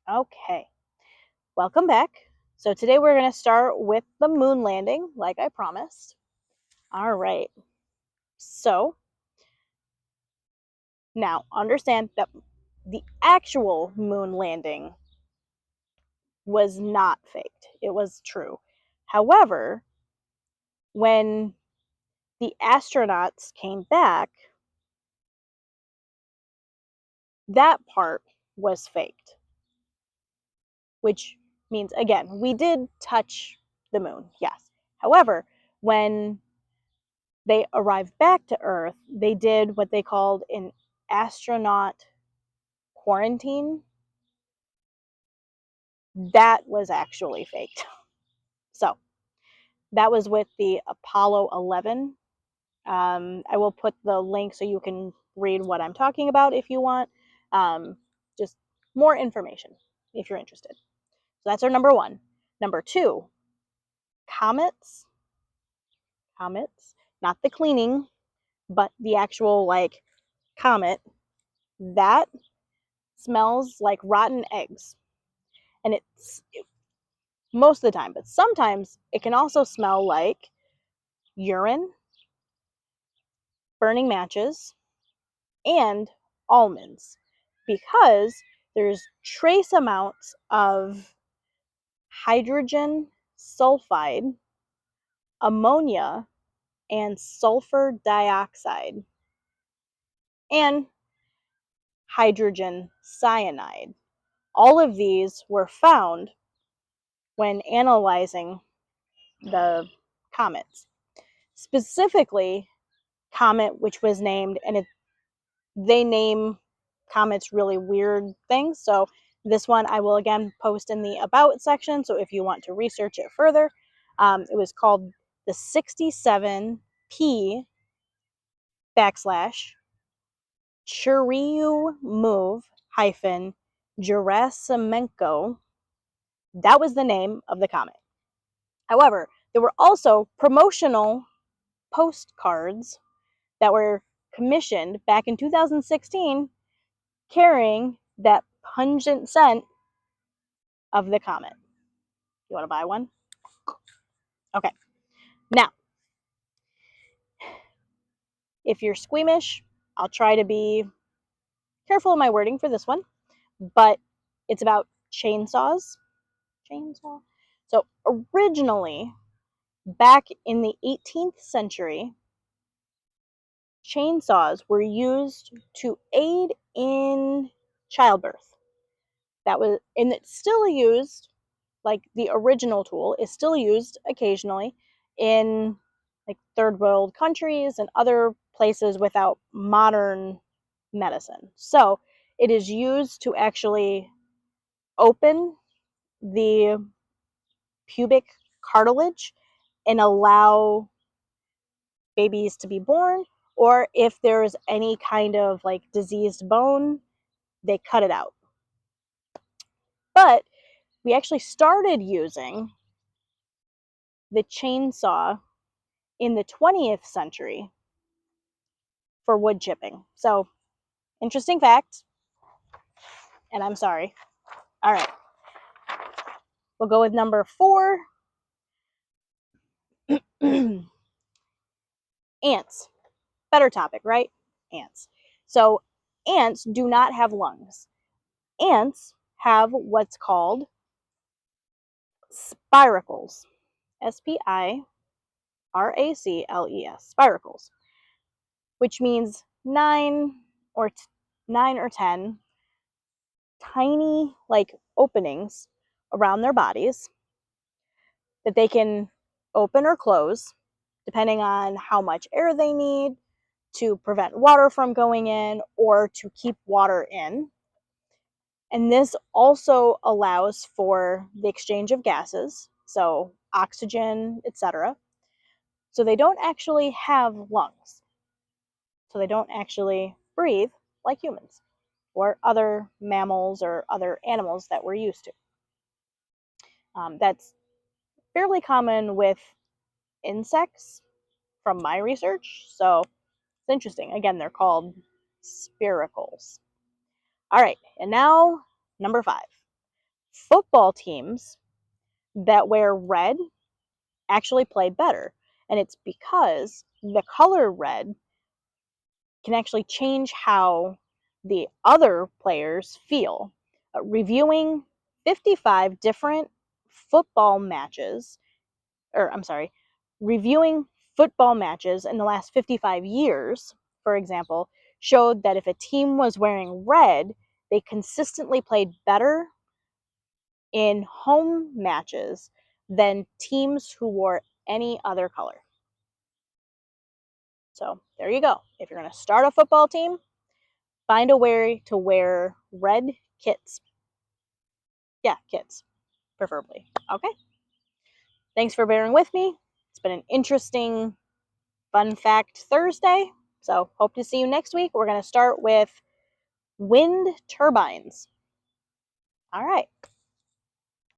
Okay, welcome back. So today we're going to start with the moon landing, like I promised. All right. So now understand that the actual moon landing was not faked. It was true. However, when the astronauts came back, that part was faked, which means, again, we did touch the moon, yes. However, when they arrived back to Earth, they did what they called an astronaut quarantine. That was actually faked. So that was with the Apollo 11. I will put the link so you can read what I'm talking about if you want. Just more information if you're interested. So that's our number one. Number two, comets. Comets, not the cleaning, but the actual like comet. That smells like rotten eggs. And most of the time, but sometimes it can also smell like urine, burning matches, and almonds because there's trace amounts of hydrogen sulfide, ammonia, and sulfur dioxide, and hydrogen cyanide. All of these were found when analyzing the comets. Specifically, comet which was named, and they name comets really weird things. So this one I will again post in the about section. So if you want to research it further, it was called the 67P backslash Churyumov hyphen Gerasimenko. That was the name of the comet. However, there were also promotional postcards that were commissioned back in 2016 carrying that pungent scent of the comet. You want to buy one? Okay. Now, if you're squeamish, I'll try to be careful in my wording for this one, but it's about chainsaws. Chainsaw. So, originally, back in the 18th century, chainsaws were used to aid in childbirth. That was, and it's still used, like the original tool is still used occasionally in like third world countries and other places without modern medicine. So it is used to actually open the pubic cartilage and allow babies to be born, or if there's any kind of like diseased bone, they cut it out. But we actually started using the chainsaw in the 20th century for wood chipping. So, interesting fact, and I'm sorry. All right, we'll go with number four. Ants. Better topic, right? Ants. So, ants do not have lungs. Ants have what's called spiracles. spiracles. Spiracles, which means or 9 or 10 tiny like openings around their bodies that they can open or close depending on how much air they need to prevent water from going in or to keep water in. And this also allows for the exchange of gases, so oxygen, etc. So they don't actually have lungs. So they don't actually breathe like humans or other mammals or other animals that we're used to. That's fairly common with insects from my research. So it's interesting. Again, they're called spiracles. All right, and now number five. Football teams that wear red actually play better. And it's because the color red can actually change how the other players feel. Reviewing 55 different football matches, or I'm sorry, reviewing football matches in the last 55 years, for example, showed that if a team was wearing red, they consistently played better in home matches than teams who wore any other color. So there you go. If you're going to start a football team, find a way to wear red kits. Yeah, kits, preferably. Okay. Thanks for bearing with me. It's been an interesting fun fact Thursday. So hope to see you next week. We're going to start with wind turbines. All right.